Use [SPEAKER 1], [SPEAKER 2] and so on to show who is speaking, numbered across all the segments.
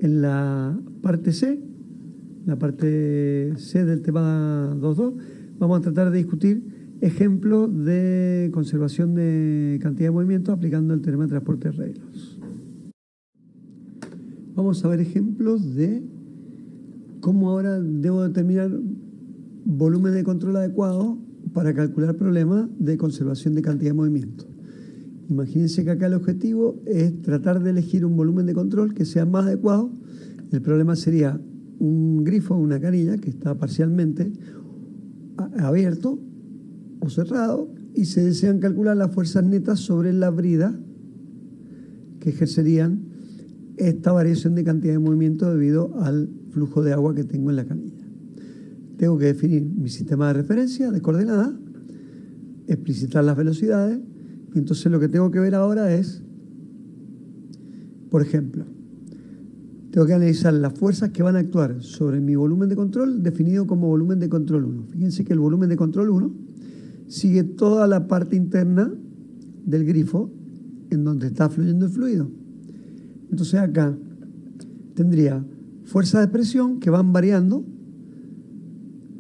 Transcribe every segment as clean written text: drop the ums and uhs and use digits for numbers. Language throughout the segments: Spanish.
[SPEAKER 1] En la parte C, la parte C del tema 2.2, vamos a tratar de discutir ejemplos de conservación de cantidad de movimientos aplicando el teorema de transporte de Reynolds. Vamos a ver ejemplos de cómo ahora debo determinar volumen de control adecuado para calcular problemas de conservación de cantidad de movimiento. Imagínense que acá el objetivo es tratar de elegir un volumen de control que sea más adecuado. El problema sería un grifo, una canilla que está parcialmente abierto o cerrado y se desean calcular las fuerzas netas sobre la brida que ejercerían esta variación de cantidad de movimiento debido al flujo de agua que tengo en la canilla. Tengo que definir mi sistema de referencia de coordenadas, explicitar las velocidades, y entonces lo que tengo que ver ahora es, por ejemplo, tengo que analizar las fuerzas que van a actuar sobre mi volumen de control definido como volumen de control 1. Fíjense que el volumen de control 1 sigue toda la parte interna del grifo en donde está fluyendo el fluido. Entonces acá tendría fuerzas de presión que van variando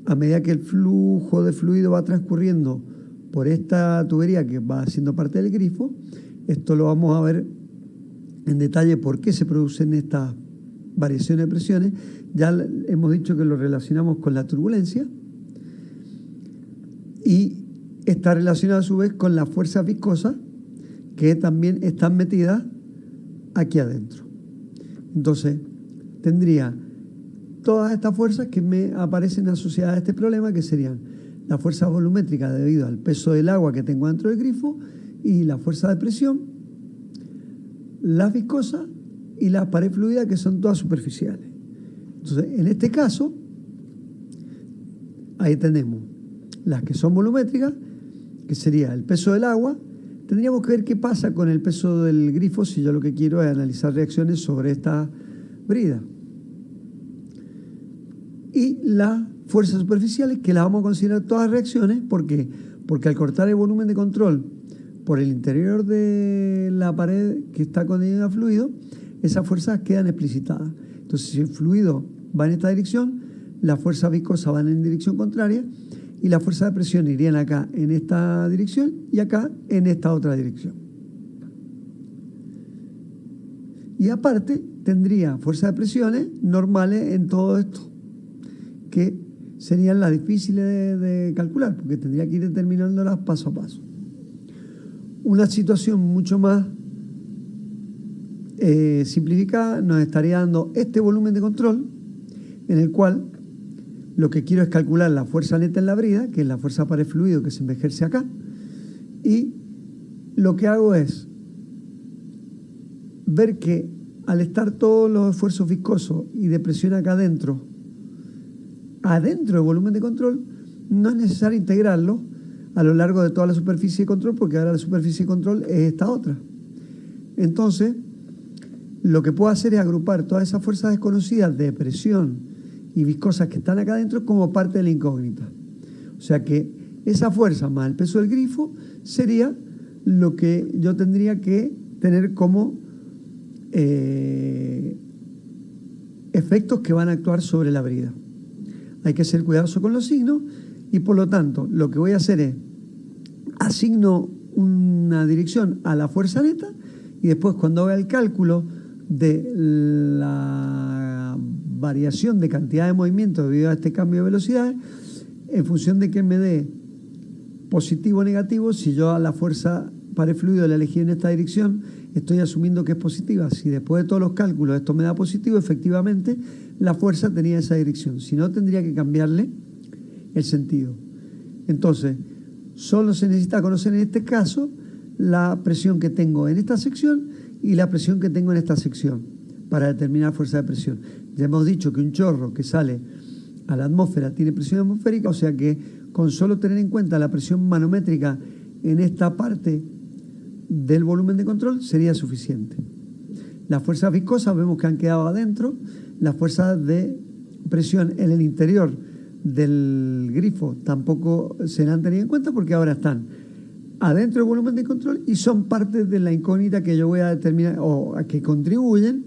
[SPEAKER 1] a medida que el flujo de fluido va transcurriendo por esta tubería que va siendo parte del grifo. Esto lo vamos a ver en detalle por qué se producen estas variaciones de presiones. Ya hemos dicho que lo relacionamos con la turbulencia y está relacionado a su vez con las fuerzas viscosas que también están metidas aquí adentro. Entonces tendría todas estas fuerzas que me aparecen asociadas a este problema, que serían la fuerza volumétrica debido al peso del agua que tengo dentro del grifo y la fuerza de presión, las viscosas y la pared fluida, que son todas superficiales. Entonces, en este caso, ahí tenemos las que son volumétricas, que sería el peso del agua. Tendríamos que ver qué pasa con el peso del grifo si yo lo que quiero es analizar reacciones sobre esta brida. Y las fuerzas superficiales, que las vamos a considerar todas reacciones. ¿Por qué? Porque al cortar el volumen de control por el interior de la pared que está contenida a fluido, esas fuerzas quedan explicitadas. Entonces, si el fluido va en esta dirección, las fuerzas viscosas van en dirección contraria y las fuerzas de presión irían acá en esta dirección y acá en esta otra dirección. Y aparte, tendría fuerzas de presiones normales en todo esto, que serían las difíciles de calcular, porque tendría que ir determinándolas paso a paso. Una situación mucho más simplificada nos estaría dando este volumen de control, en el cual lo que quiero es calcular la fuerza neta en la brida, que es la fuerza pared fluido que se me ejerce acá, y lo que hago es ver que al estar todos los esfuerzos viscosos y de presión acá adentro del volumen de control, no es necesario integrarlo a lo largo de toda la superficie de control, porque ahora la superficie de control es esta otra. Entonces, lo que puedo hacer es agrupar todas esas fuerzas desconocidas de presión y viscosas que están acá adentro como parte de la incógnita. O sea que esa fuerza más el peso del grifo sería lo que yo tendría que tener como efectos que van a actuar sobre la brida. Hay que ser cuidadoso con los signos y por lo tanto lo que voy a hacer es asigno una dirección a la fuerza neta y después cuando haga el cálculo de la variación de cantidad de movimiento debido a este cambio de velocidad, en función de que me dé positivo o negativo, si yo a la fuerza pared fluido la elegí en esta dirección, estoy asumiendo que es positiva. Si después de todos los cálculos esto me da positivo, efectivamente la fuerza tenía esa dirección. Si no, tendría que cambiarle el sentido. Entonces, solo se necesita conocer en este caso la presión que tengo en esta sección y la presión que tengo en esta sección para determinar fuerza de presión. Ya hemos dicho que un chorro que sale a la atmósfera tiene presión atmosférica, o sea que con solo tener en cuenta la presión manométrica en esta parte del volumen de control sería suficiente. Las fuerzas viscosas vemos que han quedado adentro, las fuerzas de presión en el interior del grifo tampoco se han tenido en cuenta porque ahora están adentro del volumen de control y son parte de la incógnita que yo voy a determinar o a que contribuyen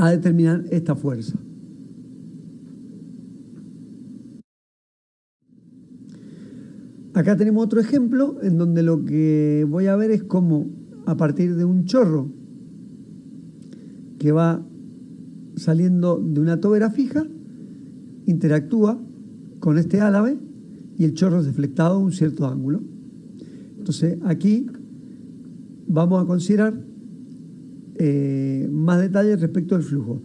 [SPEAKER 1] a determinar esta fuerza. Acá tenemos otro ejemplo en donde lo que voy a ver es cómo a partir de un chorro que va saliendo de una tobera fija, interactúa con este álave y el chorro es deflectado a un cierto ángulo. Entonces aquí vamos a considerar más detalles respecto al flujo.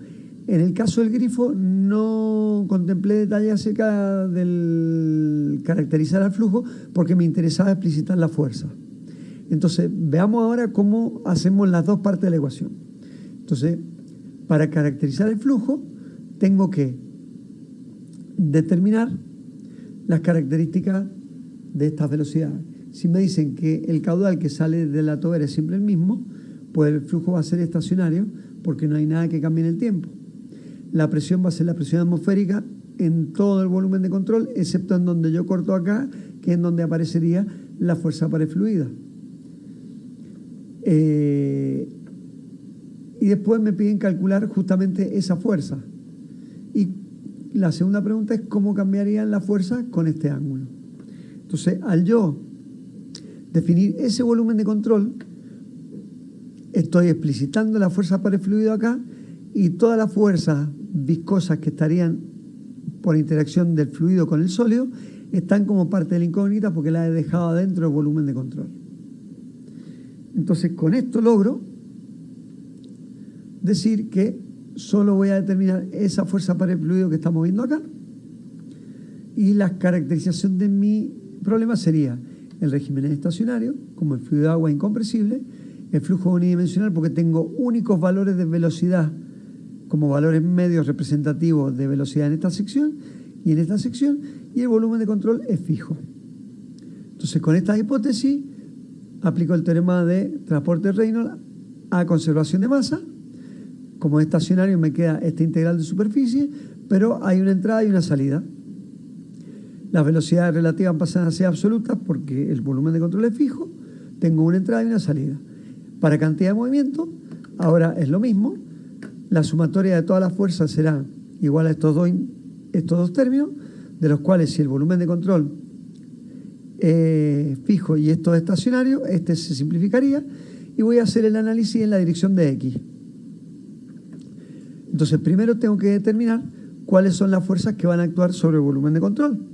[SPEAKER 1] En el caso del grifo no contemplé detalles acerca del caracterizar al flujo porque me interesaba explicitar la fuerza. Entonces veamos ahora cómo hacemos las dos partes de la ecuación. Entonces, para caracterizar el flujo tengo que determinar las características de estas velocidades. Si me dicen que el caudal que sale de la tobera es siempre el mismo, pues el flujo va a ser estacionario porque no hay nada que cambie en el tiempo. La presión va a ser la presión atmosférica en todo el volumen de control, excepto en donde yo corto acá, que es donde aparecería la fuerza pared fluida. Y después me piden calcular justamente esa fuerza. Y la segunda pregunta es cómo cambiarían la fuerza con este ángulo. Entonces, al yo definir ese volumen de control, estoy explicitando la fuerza pared fluido acá y todas las fuerzas viscosas que estarían por interacción del fluido con el sólido están como parte de la incógnita porque la he dejado adentro del volumen de control. Entonces, con esto logro decir que solo voy a determinar esa fuerza pared fluido que estamos viendo acá y la caracterización de mi problema sería el régimen estacionario, como el fluido de agua incompresible, el flujo unidimensional porque tengo únicos valores de velocidad como valores medios representativos de velocidad en esta sección y en esta sección, y el volumen de control es fijo. Entonces, con esta hipótesis aplico el teorema de transporte de Reynolds a conservación de masa. Como estacionario me queda esta integral de superficie, pero hay una entrada y una salida. Las velocidades relativas pasan a ser absolutas porque el volumen de control es fijo. Tengo una entrada y una salida. Para cantidad de movimiento, ahora es lo mismo. La sumatoria de todas las fuerzas será igual a estos dos términos, de los cuales si el volumen de control es fijo y esto es estacionario, este se simplificaría y voy a hacer el análisis en la dirección de X. Entonces, primero tengo que determinar cuáles son las fuerzas que van a actuar sobre el volumen de control.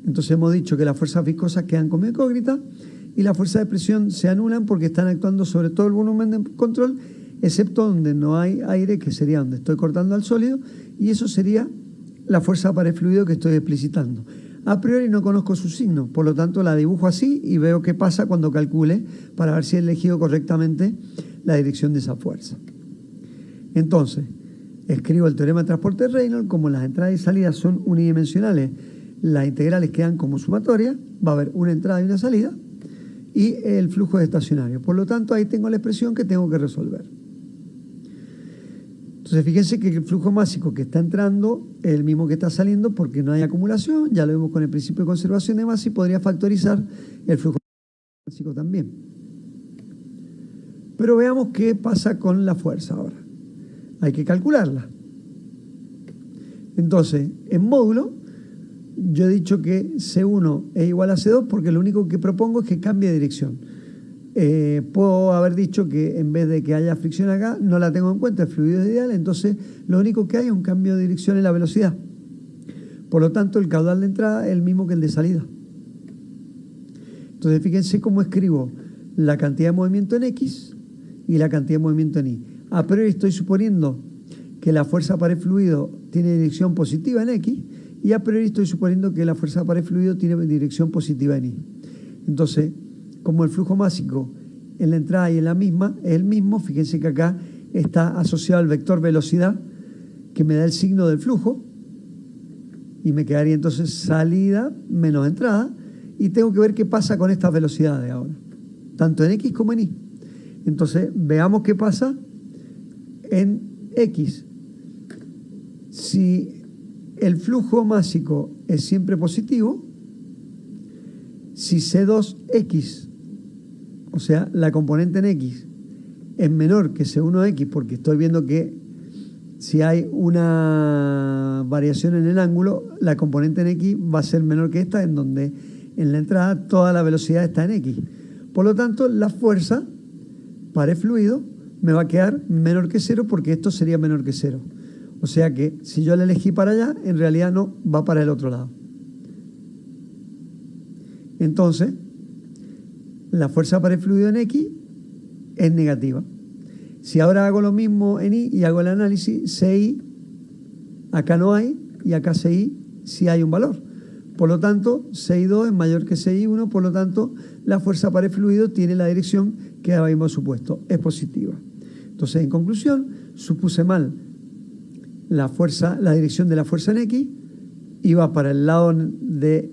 [SPEAKER 1] Entonces hemos dicho que las fuerzas viscosas quedan como incógnitas y las fuerzas de presión se anulan porque están actuando sobre todo el volumen de control, excepto donde no hay aire, que sería donde estoy cortando al sólido, y eso sería la fuerza pared fluido que estoy explicitando. A priori no conozco su signo, por lo tanto la dibujo así y veo qué pasa cuando calcule para ver si he elegido correctamente la dirección de esa fuerza. Entonces, escribo el teorema de transporte de Reynolds, como las entradas y salidas son unidimensionales, las integrales quedan como sumatorias, va a haber una entrada y una salida, y el flujo es estacionario. Por lo tanto, ahí tengo la expresión que tengo que resolver. Entonces, fíjense que el flujo másico que está entrando es el mismo que está saliendo porque no hay acumulación, ya lo vimos con el principio de conservación de masa y podría factorizar el flujo másico también. Pero veamos qué pasa con la fuerza ahora. Hay que calcularla. Entonces, en módulo, yo he dicho que C1 es igual a C2 porque lo único que propongo es que cambie de dirección. Puedo haber dicho que en vez de que haya fricción acá, no la tengo en cuenta, el fluido es ideal, entonces lo único que hay es un cambio de dirección en la velocidad. Por lo tanto, el caudal de entrada es el mismo que el de salida. Entonces, fíjense cómo escribo la cantidad de movimiento en X y la cantidad de movimiento en Y. A priori estoy suponiendo que la fuerza pared fluido tiene dirección positiva en X y a priori estoy suponiendo que la fuerza pared fluido tiene dirección positiva en Y. Entonces, como el flujo másico en la entrada y en la misma es el mismo, fíjense que acá está asociado al vector velocidad que me da el signo del flujo y me quedaría entonces salida menos entrada y tengo que ver qué pasa con estas velocidades ahora, tanto en X como en Y. Entonces, veamos qué pasa en X. Si el flujo másico es siempre positivo, si C2X, o sea, la componente en X, es menor que C1X, porque estoy viendo que si hay una variación en el ángulo, la componente en X va a ser menor que esta, en donde en la entrada toda la velocidad está en X. Por lo tanto, la fuerza para el fluido me va a quedar menor que 0 porque esto sería menor que 0. O sea que si yo la elegí para allá, en realidad no, va para el otro lado. Entonces, la fuerza para el fluido en X es negativa. Si ahora hago lo mismo en Y y hago el análisis, CI, acá no hay, y acá CI sí hay un valor. Por lo tanto, CI2 es mayor que CI1, por lo tanto, la fuerza para el fluido tiene la dirección que habíamos supuesto, es positiva. Entonces, en conclusión, supuse mal la dirección de la fuerza en X, iba para el lado de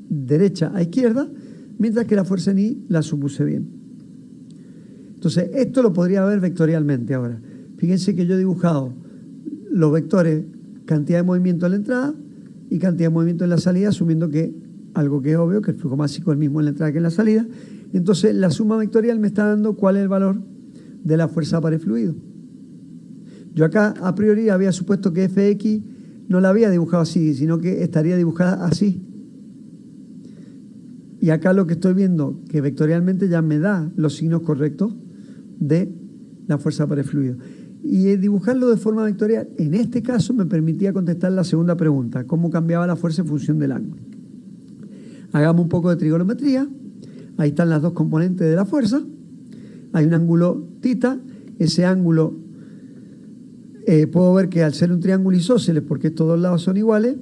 [SPEAKER 1] derecha a izquierda, mientras que la fuerza en Y la supuse bien. Entonces, esto lo podría ver vectorialmente ahora. Fíjense que yo he dibujado los vectores, cantidad de movimiento en la entrada y cantidad de movimiento en la salida, asumiendo que algo que es obvio, que el flujo másico es el mismo en la entrada que en la salida. Entonces, la suma vectorial me está dando cuál es el valor de la fuerza para el fluido. Yo acá, a priori, había supuesto que Fx no la había dibujado así, sino que estaría dibujada así. Y acá lo que estoy viendo, que vectorialmente ya me da los signos correctos de la fuerza para el fluido. Y dibujarlo de forma vectorial, en este caso, me permitía contestar la segunda pregunta, cómo cambiaba la fuerza en función del ángulo. Hagamos un poco de trigonometría. Ahí están las dos componentes de la fuerza. Hay un ángulo θ. Ese ángulo, puedo ver que al ser un triángulo isósceles, porque estos dos lados son iguales,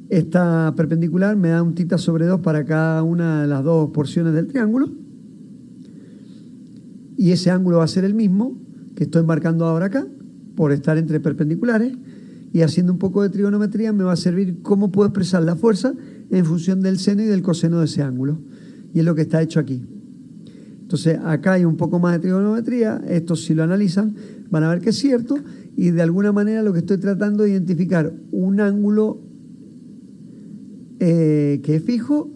[SPEAKER 1] esta perpendicular me da un θ sobre 2 para cada una de las dos porciones del triángulo. Y ese ángulo va a ser el mismo que estoy marcando ahora acá, por estar entre perpendiculares. Y haciendo un poco de trigonometría me va a servir cómo puedo expresar la fuerza en función del seno y del coseno de ese ángulo. Y es lo que está hecho aquí. Entonces, acá hay un poco más de trigonometría. Esto, si lo analizan, van a ver que es cierto. Y de alguna manera lo que estoy tratando de identificar un ángulo que es fijo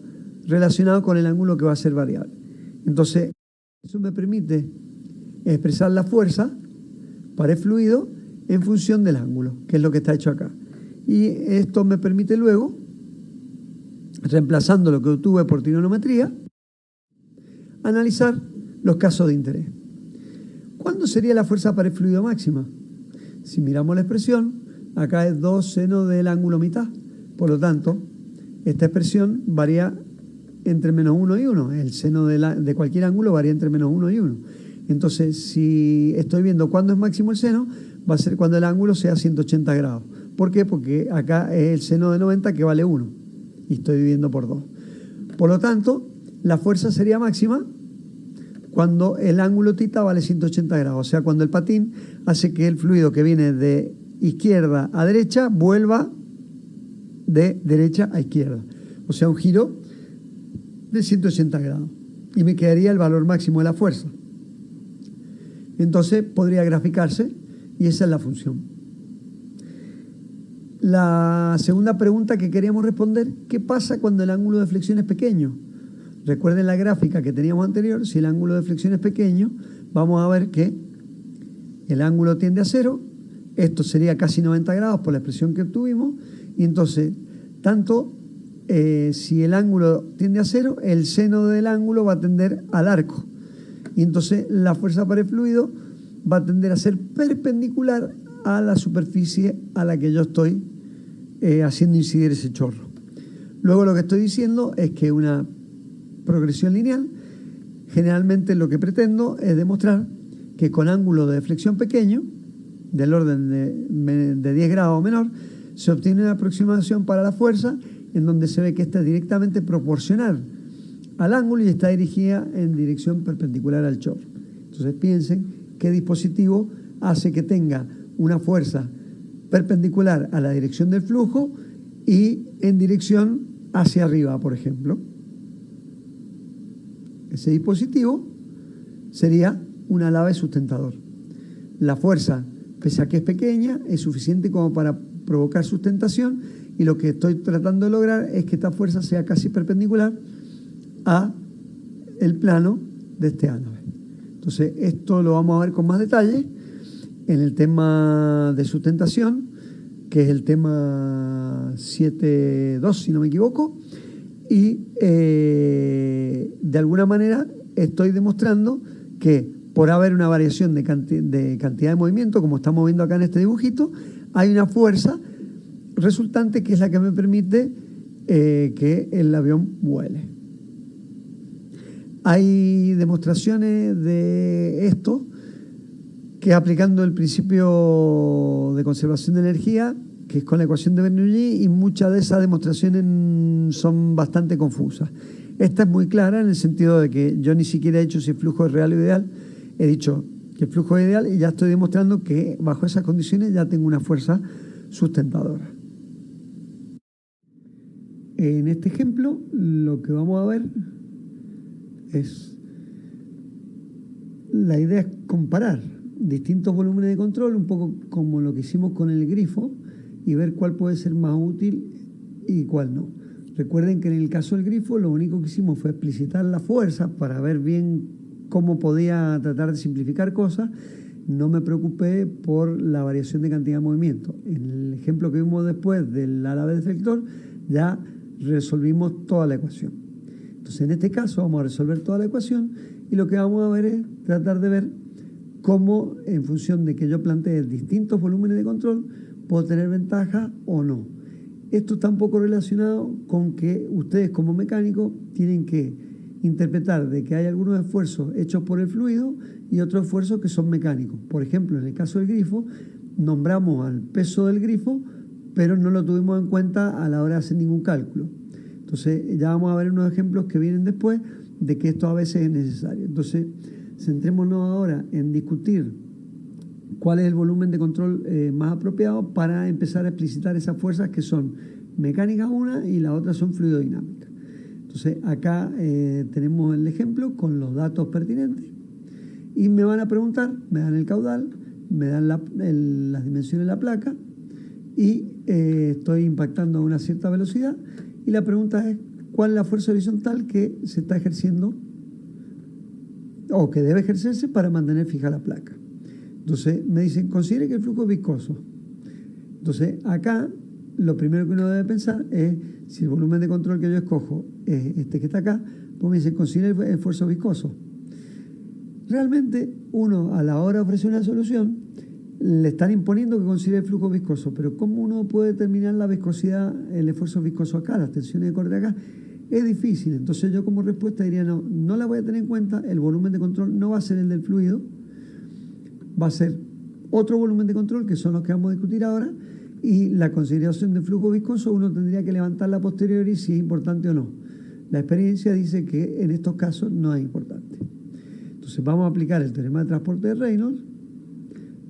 [SPEAKER 1] relacionado con el ángulo que va a ser variable. Entonces, eso me permite expresar la fuerza para el fluido en función del ángulo, que es lo que está hecho acá. Y esto me permite luego, reemplazando lo que obtuve por trigonometría, analizar los casos de interés. ¿Cuándo sería la fuerza para el fluido máxima? Si miramos la expresión, acá es 2 seno del ángulo mitad. Por lo tanto, esta expresión varía entre menos 1 y 1. El seno de cualquier ángulo varía entre menos 1 y 1. Entonces, si estoy viendo cuándo es máximo el seno, va a ser cuando el ángulo sea 180 grados. ¿Por qué? Porque acá es el seno de 90 que vale 1. Y estoy dividiendo por 2. Por lo tanto, la fuerza sería máxima cuando el ángulo θ vale 180 grados. O sea, cuando el patín hace que el fluido que viene de izquierda a derecha vuelva de derecha a izquierda. O sea, un giro de 180 grados. Y me quedaría el valor máximo de la fuerza. Entonces podría graficarse y esa es la función. La segunda pregunta que queríamos responder, ¿qué pasa cuando el ángulo de flexión es pequeño? Recuerden la gráfica que teníamos anterior, si el ángulo de flexión es pequeño, vamos a ver que el ángulo tiende a 0, esto sería casi 90 grados por la expresión que obtuvimos, y entonces, si el ángulo tiende a 0, el seno del ángulo va a tender al arco. Y entonces la fuerza para el fluido va a tender a ser perpendicular a la superficie a la que yo estoy haciendo incidir ese chorro. Luego lo que estoy diciendo es que una progresión lineal, generalmente lo que pretendo es demostrar que con ángulo de deflexión pequeño, del orden de 10 grados o menor, se obtiene una aproximación para la fuerza en donde se ve que esta es directamente proporcional al ángulo y está dirigida en dirección perpendicular al chorro. Entonces piensen qué dispositivo hace que tenga una fuerza perpendicular a la dirección del flujo y en dirección hacia arriba, por ejemplo. Ese dispositivo sería un alave sustentador. La fuerza, pese a que es pequeña, es suficiente como para provocar sustentación y lo que estoy tratando de lograr es que esta fuerza sea casi perpendicular a el plano de este álave. Entonces, esto lo vamos a ver con más detalle en el tema de sustentación, que es el tema 7.2, si no me equivoco, y de alguna manera estoy demostrando que por haber una variación de cantidad de movimiento, como estamos viendo acá en este dibujito, hay una fuerza resultante que es la que me permite que el avión vuele. Hay demostraciones de esto que aplicando el principio de conservación de energía, que es con la ecuación de Bernoulli, y muchas de esas demostraciones son bastante confusas. Esta es muy clara en el sentido de que yo ni siquiera he dicho si el flujo es real o ideal, he dicho que el flujo es ideal y ya estoy demostrando que bajo esas condiciones ya tengo una fuerza sustentadora. En este ejemplo lo que vamos a ver es, la idea es comparar distintos volúmenes de control, un poco como lo que hicimos con el grifo, y ver cuál puede ser más útil y cuál no. Recuerden que en el caso del grifo lo único que hicimos fue explicitar la fuerza para ver bien cómo podía tratar de simplificar cosas. No me preocupé por la variación de cantidad de movimiento. En el ejemplo que vimos después del ala deflector ya resolvimos toda la ecuación. Entonces en este caso vamos a resolver toda la ecuación y lo que vamos a ver es tratar de ver cómo en función de que yo plantee distintos volúmenes de control puedo tener ventaja o no. Esto está un poco relacionado con que ustedes como mecánicos tienen que interpretar de que hay algunos esfuerzos hechos por el fluido y otros esfuerzos que son mecánicos. Por ejemplo, en el caso del grifo, nombramos al peso del grifo, pero no lo tuvimos en cuenta a la hora de hacer ningún cálculo. Entonces, ya vamos a ver unos ejemplos que vienen después de que esto a veces es necesario. Entonces, centrémonos ahora en discutir cuál es el volumen de control más apropiado para empezar a explicitar esas fuerzas que son mecánicas una y la otra son fluidodinámicas. Entonces acá tenemos el ejemplo con los datos pertinentes y me van a preguntar, me dan el caudal, me dan las dimensiones de la placa y estoy impactando a una cierta velocidad y la pregunta es cuál es la fuerza horizontal que se está ejerciendo o que debe ejercerse para mantener fija la placa. Entonces me dicen, considere que el flujo es viscoso. Entonces acá lo primero que uno debe pensar es si el volumen de control que yo escojo es este que está acá, pues me dicen, considere el esfuerzo viscoso. Realmente uno a la hora de ofrecer una solución le están imponiendo que considere el flujo viscoso, pero ¿cómo uno puede determinar la viscosidad, el esfuerzo viscoso acá, las tensiones de corte acá? Es difícil. Entonces yo como respuesta diría, no la voy a tener en cuenta, el volumen de control no va a ser el del fluido, va a ser otro volumen de control, que son los que vamos a discutir ahora, y la consideración de flujo viscoso uno tendría que levantarla a posteriori si es importante o no. La experiencia dice que en estos casos no es importante. Entonces vamos a aplicar el teorema de transporte de Reynolds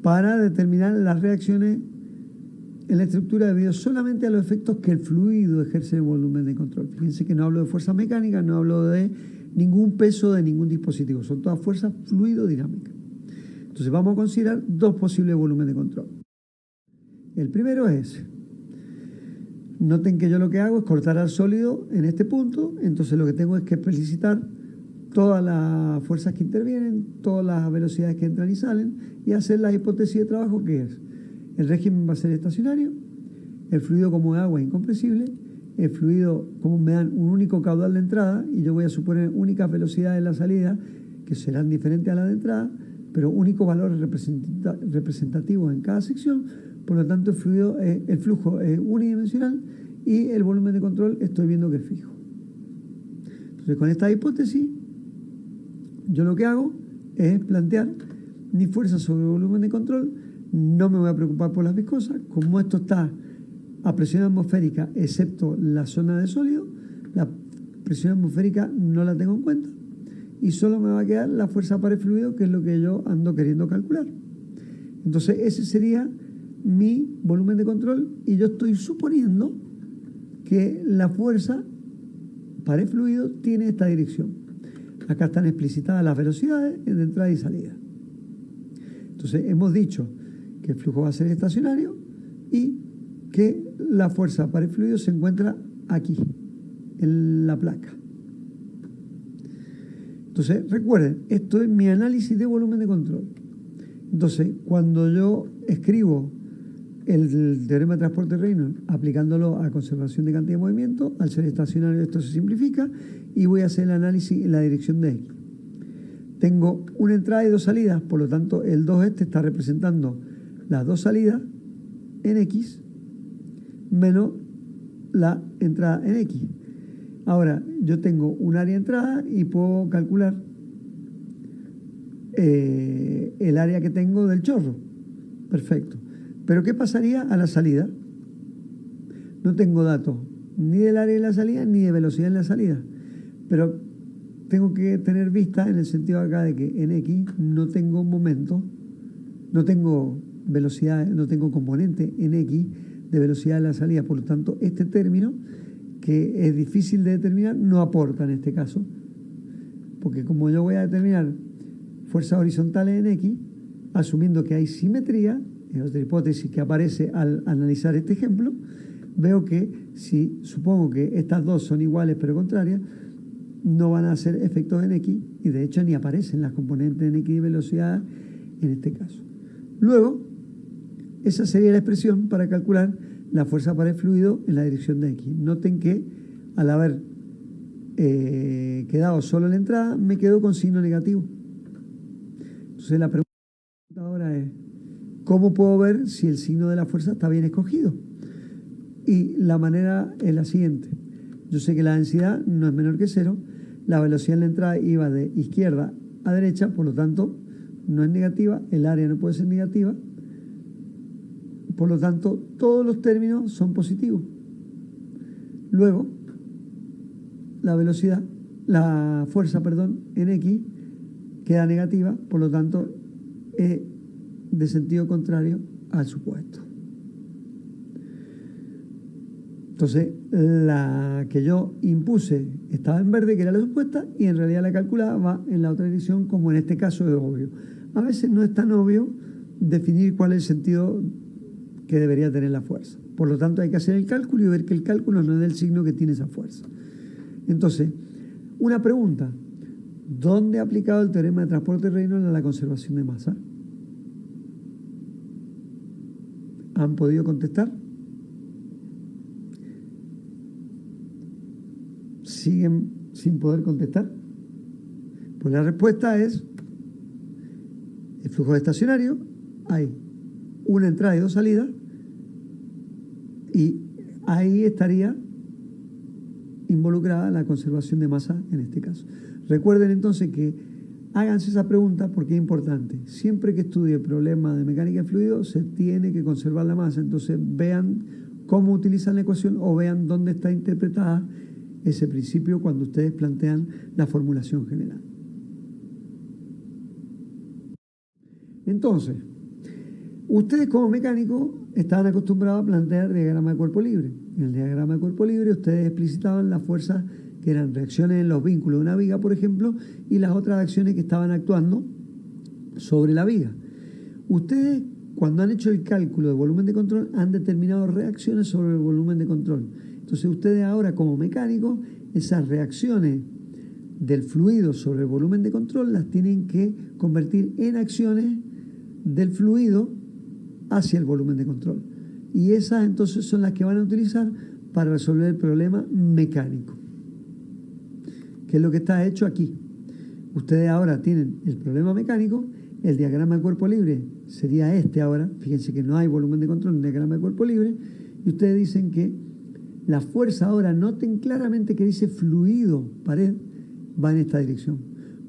[SPEAKER 1] para determinar las reacciones en la estructura debido solamente a los efectos que el fluido ejerce en el volumen de control. Fíjense que no hablo de fuerza mecánica, no hablo de ningún peso de ningún dispositivo, son todas fuerzas fluidodinámicas. Entonces vamos a considerar dos posibles volúmenes de control. El primero es, noten que yo lo que hago es cortar al sólido en este punto, entonces lo que tengo es que explicitar todas las fuerzas que intervienen, todas las velocidades que entran y salen, y hacer la hipótesis de trabajo que es, el régimen va a ser estacionario, el fluido como de agua es incompresible, el fluido como me dan un único caudal de entrada, y yo voy a suponer únicas velocidades en la salida, que serán diferentes a las de entrada, pero únicos valores representativos en cada sección, por lo tanto el flujo es unidimensional y el volumen de control estoy viendo que es fijo. Entonces con esta hipótesis, yo lo que hago es plantear mi fuerza sobre el volumen de control, no me voy a preocupar por las viscosas, como esto está a presión atmosférica excepto la zona de sólido, la presión atmosférica no la tengo en cuenta, y solo me va a quedar la fuerza par fluido, que es lo que yo ando queriendo calcular. Entonces ese sería mi volumen de control y yo estoy suponiendo que la fuerza par fluido tiene esta dirección. Acá están explicitadas las velocidades de entrada y salida. Entonces hemos dicho que el flujo va a ser estacionario y que la fuerza par fluido se encuentra aquí, en la placa. Entonces, recuerden, esto es mi análisis de volumen de control. Entonces, cuando yo escribo el teorema de transporte de Reynolds aplicándolo a conservación de cantidad de movimiento, al ser estacionario esto se simplifica y voy a hacer el análisis en la dirección de X. Tengo una entrada y dos salidas, por lo tanto el 2 este está representando las dos salidas en X menos la entrada en X. Ahora, yo tengo un área de entrada y puedo calcular el área que tengo del chorro. Perfecto. Pero ¿qué pasaría a la salida? No tengo datos ni del área de la salida ni de velocidad en la salida. Pero tengo que tener vista en el sentido acá de que en X no tengo momento, no tengo velocidad, no tengo componente en X de velocidad de la salida. Por lo tanto, este término, que es difícil de determinar, no aporta en este caso. Porque como yo voy a determinar fuerzas horizontales en X, asumiendo que hay simetría, es otra hipótesis que aparece al analizar este ejemplo, veo que si supongo que estas dos son iguales pero contrarias, no van a hacer efectos en X y de hecho ni aparecen las componentes en X y velocidad en este caso. Luego, esa sería la expresión para calcular la fuerza para el fluido en la dirección de X. Noten que al haber quedado solo en la entrada, me quedo con signo negativo. Entonces la pregunta ahora es, ¿cómo puedo ver si el signo de la fuerza está bien escogido? Y la manera es la siguiente. Yo sé que la densidad no es menor que 0, la velocidad en la entrada iba de izquierda a derecha, por lo tanto no es negativa, el área no puede ser negativa, por lo tanto todos los términos son positivos. Luego, la velocidad, la fuerza, perdón, en X queda negativa, por lo tanto es de sentido contrario al supuesto. Entonces, la que yo impuse estaba en verde, que era la supuesta, y en realidad la calculada va en la otra dirección, como en este caso es obvio. A veces no es tan obvio definir cuál es el sentido que debería tener la fuerza. Por lo tanto, hay que hacer el cálculo y ver que el cálculo no es del signo que tiene esa fuerza. Entonces, una pregunta. ¿Dónde ha aplicado el teorema de transporte de Reynolds a la conservación de masa? ¿Han podido contestar? ¿Siguen sin poder contestar? Pues la respuesta es el flujo estacionario, hay una entrada y dos salidas, y ahí estaría involucrada la conservación de masa en este caso. Recuerden entonces que háganse esa pregunta porque es importante. Siempre que estudie problemas de mecánica de fluidos se tiene que conservar la masa. Entonces vean cómo utilizan la ecuación o vean dónde está interpretada ese principio cuando ustedes plantean la formulación general. Entonces, ustedes como mecánicos estaban acostumbrados a plantear diagrama de cuerpo libre. En el diagrama de cuerpo libre ustedes explicitaban las fuerzas que eran reacciones en los vínculos de una viga, por ejemplo, y las otras acciones que estaban actuando sobre la viga. Ustedes, cuando han hecho el cálculo de volumen de control, han determinado reacciones sobre el volumen de control. Entonces ustedes ahora como mecánicos, esas reacciones del fluido sobre el volumen de control las tienen que convertir en acciones del fluido hacia el volumen de control. Y esas entonces son las que van a utilizar para resolver el problema mecánico, que es lo que está hecho aquí. Ustedes ahora tienen el problema mecánico, el diagrama de cuerpo libre sería este ahora, fíjense que no hay volumen de control en el diagrama de cuerpo libre, y ustedes dicen que la fuerza ahora, noten claramente que dice fluido, pared, va en esta dirección.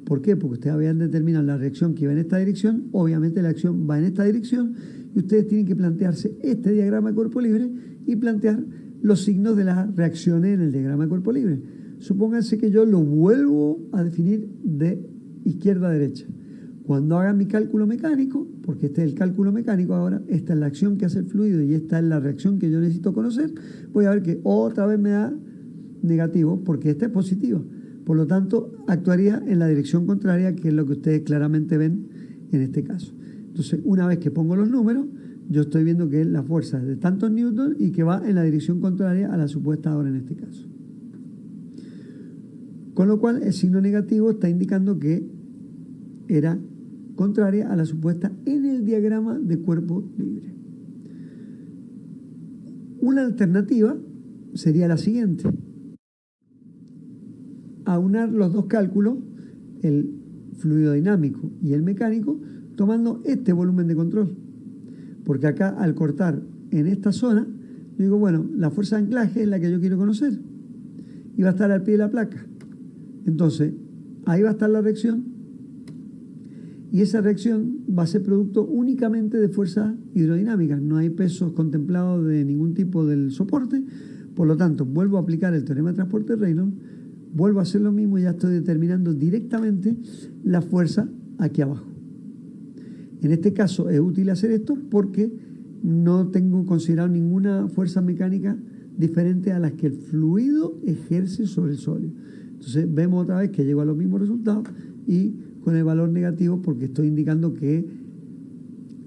[SPEAKER 1] ¿Por qué? Porque ustedes habían determinado la reacción que iba en esta dirección, obviamente la acción va en esta dirección, y ustedes tienen que plantearse este diagrama de cuerpo libre y plantear los signos de las reacciones en el diagrama de cuerpo libre. Supónganse que yo lo vuelvo a definir de izquierda a derecha. Cuando haga mi cálculo mecánico, porque este es el cálculo mecánico ahora, esta es la acción que hace el fluido y esta es la reacción que yo necesito conocer, voy a ver que otra vez me da negativo porque esta es positiva. Por lo tanto, actuaría en la dirección contraria, que es lo que ustedes claramente ven en este caso. Entonces, una vez que pongo los números, yo estoy viendo que la fuerza es de tantos newtons y que va en la dirección contraria a la supuesta ahora en este caso. Con lo cual, el signo negativo está indicando que era contraria a la supuesta en el diagrama de cuerpo libre. Una alternativa sería la siguiente: aunar los dos cálculos, el fluido dinámico y el mecánico, tomando este volumen de control. Porque acá, al cortar en esta zona, yo digo, bueno, la fuerza de anclaje es la que yo quiero conocer y va a estar al pie de la placa. Entonces, ahí va a estar la reacción y esa reacción va a ser producto únicamente de fuerzas hidrodinámicas. No hay pesos contemplados de ningún tipo del soporte. Por lo tanto, vuelvo a aplicar el teorema de transporte de Reynolds, vuelvo a hacer lo mismo y ya estoy determinando directamente la fuerza aquí abajo. En este caso es útil hacer esto porque no tengo considerado ninguna fuerza mecánica diferente a las que el fluido ejerce sobre el sólido. Entonces vemos otra vez que llego a los mismos resultados y con el valor negativo porque estoy indicando que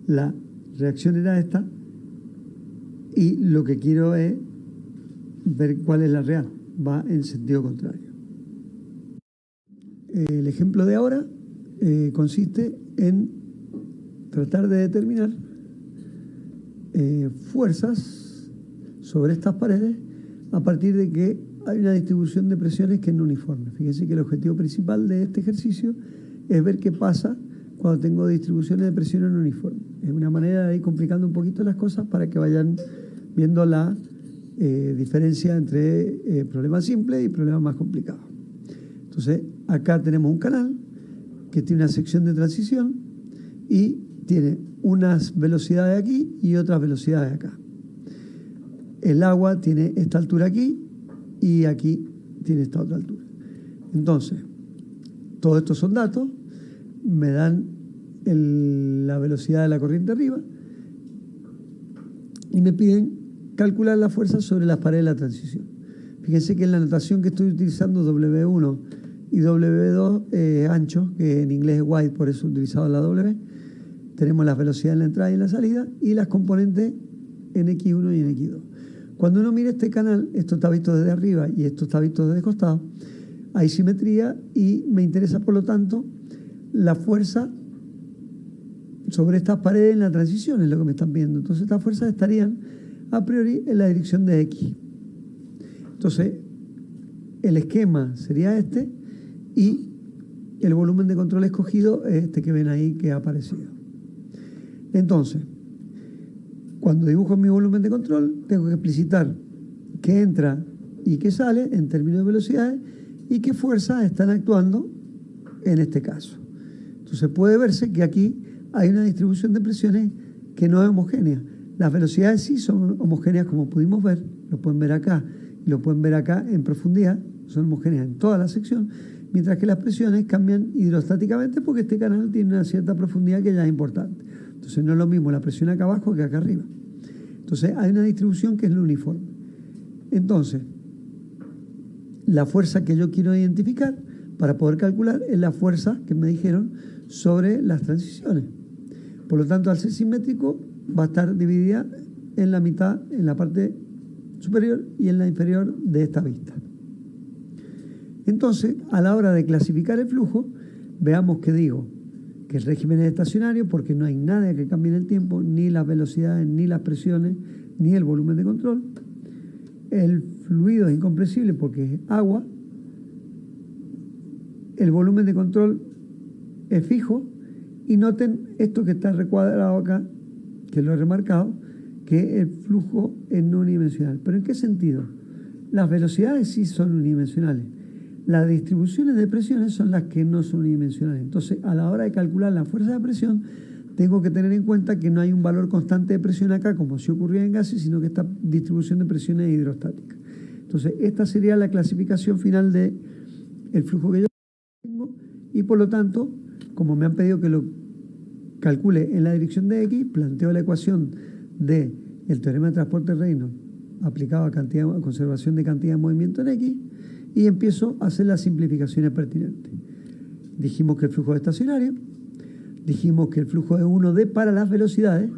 [SPEAKER 1] la reacción era esta y lo que quiero es ver cuál es la real. Va en sentido contrario. El ejemplo de ahora consiste en tratar de determinar fuerzas sobre estas paredes a partir de que hay una distribución de presiones que es no uniforme. Fíjense que el objetivo principal de este ejercicio es ver qué pasa cuando tengo distribuciones de presiones no uniformes. Es una manera de ir complicando un poquito las cosas para que vayan viendo la diferencia entre problemas simples y problemas más complicados. Entonces, acá tenemos un canal que tiene una sección de transición y tiene unas velocidades aquí y otras velocidades acá. El agua tiene esta altura aquí y aquí tiene esta otra altura. Entonces, todos estos son datos, me dan la velocidad de la corriente arriba y me piden calcular la fuerza sobre las paredes de la transición. Fíjense que en la notación que estoy utilizando W1 y W2 ancho, que en inglés es wide, por eso he utilizado la W. Tenemos las velocidades en la entrada y en la salida y las componentes en X1 y en X2. Cuando uno mira este canal, esto está visto desde arriba y esto está visto desde el costado, hay simetría y me interesa, por lo tanto, la fuerza sobre estas paredes en la transición, es lo que me están viendo. Entonces, estas fuerzas estarían a priori en la dirección de X. Entonces, el esquema sería este y el volumen de control escogido es este que ven ahí que ha aparecido. Entonces, cuando dibujo mi volumen de control, tengo que explicitar qué entra y qué sale en términos de velocidades y qué fuerzas están actuando en este caso. Entonces puede verse que aquí hay una distribución de presiones que no es homogénea. Las velocidades sí son homogéneas, como pudimos ver, lo pueden ver acá y lo pueden ver acá en profundidad, son homogéneas en toda la sección, mientras que las presiones cambian hidrostáticamente porque este canal tiene una cierta profundidad que ya es importante. Entonces no es lo mismo la presión acá abajo que acá arriba. Entonces hay una distribución que es la uniforme. Entonces, la fuerza que yo quiero identificar para poder calcular es la fuerza que me dijeron sobre las transiciones. Por lo tanto, al ser simétrico, va a estar dividida en la mitad, en la parte superior y en la inferior de esta vista. Entonces, a la hora de clasificar el flujo, veamos que digo que el régimen es estacionario porque no hay nada que cambie en el tiempo, ni las velocidades, ni las presiones, ni el volumen de control. El fluido es incompresible porque es agua. El volumen de control es fijo. Y noten esto que está recuadrado acá, que lo he remarcado, que el flujo es no unidimensional. ¿Pero en qué sentido? Las velocidades sí son unidimensionales. Las distribuciones de presiones son las que no son unidimensionales. Entonces, a la hora de calcular la fuerza de presión, tengo que tener en cuenta que no hay un valor constante de presión acá, como si ocurría en gases, sino que esta distribución de presiones es hidrostática. Entonces, esta sería la clasificación final del flujo que yo tengo y, por lo tanto, como me han pedido que lo calcule en la dirección de X, planteo la ecuación del teorema de transporte de Reynolds aplicado a conservación de cantidad de movimiento en X y empiezo a hacer las simplificaciones pertinentes. Dijimos que el flujo es estacionario, dijimos que el flujo es 1D para las velocidades,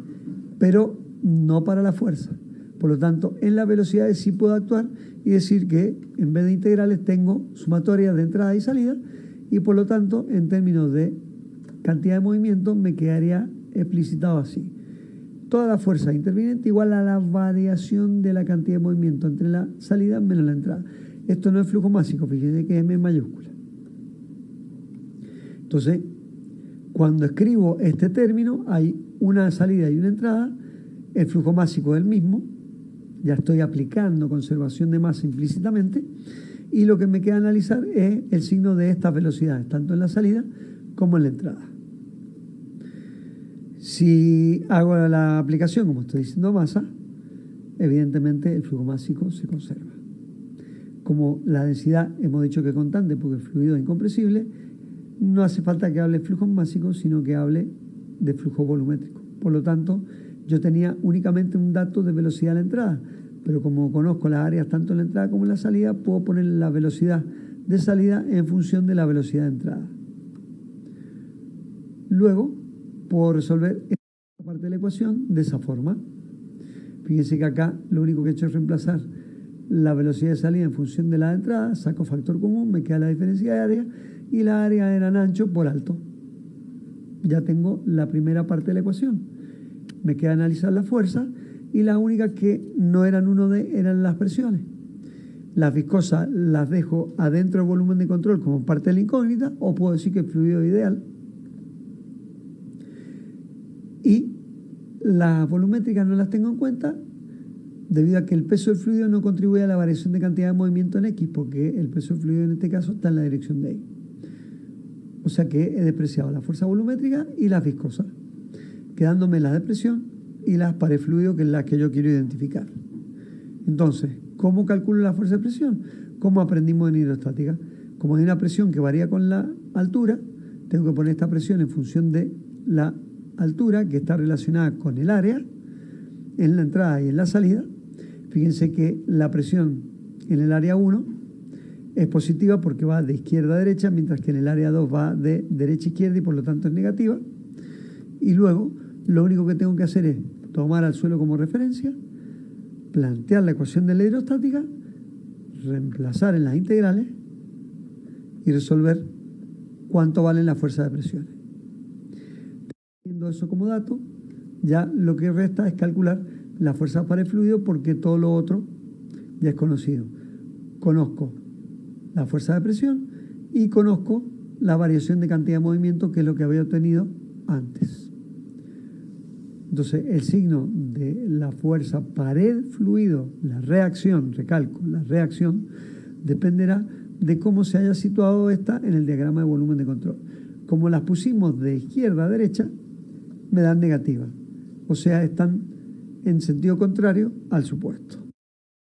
[SPEAKER 1] pero no para la fuerza. Por lo tanto, en las velocidades sí puedo actuar y decir que en vez de integrales tengo sumatorias de entrada y salida y por lo tanto, en términos de cantidad de movimiento me quedaría explicitado así. Toda la fuerza interviniente igual a la variación de la cantidad de movimiento entre la salida menos la entrada. Esto no es flujo másico, fíjense que es M mayúscula. Entonces, cuando escribo este término, hay una salida y una entrada, el flujo másico es el mismo, ya estoy aplicando conservación de masa implícitamente, y lo que me queda analizar es el signo de estas velocidades, tanto en la salida como en la entrada. Si hago la aplicación, como estoy diciendo, masa, evidentemente el flujo másico se conserva. Como la densidad hemos dicho que es constante porque el fluido es incompresible, no hace falta que hable de flujos másicos, sino que hable de flujo volumétrico. Por lo tanto, yo tenía únicamente un dato de velocidad a la entrada, pero como conozco las áreas tanto en la entrada como en la salida, puedo poner la velocidad de salida en función de la velocidad de entrada. Luego, puedo resolver esta parte de la ecuación de esa forma. Fíjense que acá lo único que he hecho es reemplazar la velocidad de salida en función de la de entrada, saco factor común, me queda la diferencia de área, y la área eran ancho por alto. Ya tengo la primera parte de la ecuación. Me queda analizar la fuerza, y las únicas que no eran 1D eran las presiones. Las viscosas las dejo adentro del volumen de control como parte de la incógnita, o puedo decir que el fluido es ideal. Y las volumétricas no las tengo en cuenta debido a que el peso del fluido no contribuye a la variación de cantidad de movimiento en X, porque el peso del fluido en este caso está en la dirección de Y. O sea que he despreciado la fuerza volumétrica y las viscosas, quedándome las de presión y las pares fluido, que es la que yo quiero identificar. Entonces, ¿cómo calculo la fuerza de presión? ¿Cómo aprendimos en hidrostática? Como hay una presión que varía con la altura, tengo que poner esta presión en función de la altura, que está relacionada con el área en la entrada y en la salida. Fíjense que la presión en el área 1 es positiva porque va de izquierda a derecha, mientras que en el área 2 va de derecha a izquierda y por lo tanto es negativa. Y luego lo único que tengo que hacer es tomar al suelo como referencia, plantear la ecuación de la hidrostática, reemplazar en las integrales y resolver cuánto valen las fuerzas de presión. Teniendo eso como dato, ya lo que resta es calcular la fuerza para el fluido, porque todo lo otro ya es conocido. Conozco la fuerza de presión y conozco la variación de cantidad de movimiento, que es lo que había obtenido antes. Entonces, el signo de la fuerza pared-fluido, la reacción, recalco, la reacción, dependerá de cómo se haya situado esta en el diagrama de volumen de control. Como las pusimos de izquierda a derecha, me dan negativa. O sea, están en sentido contrario al supuesto.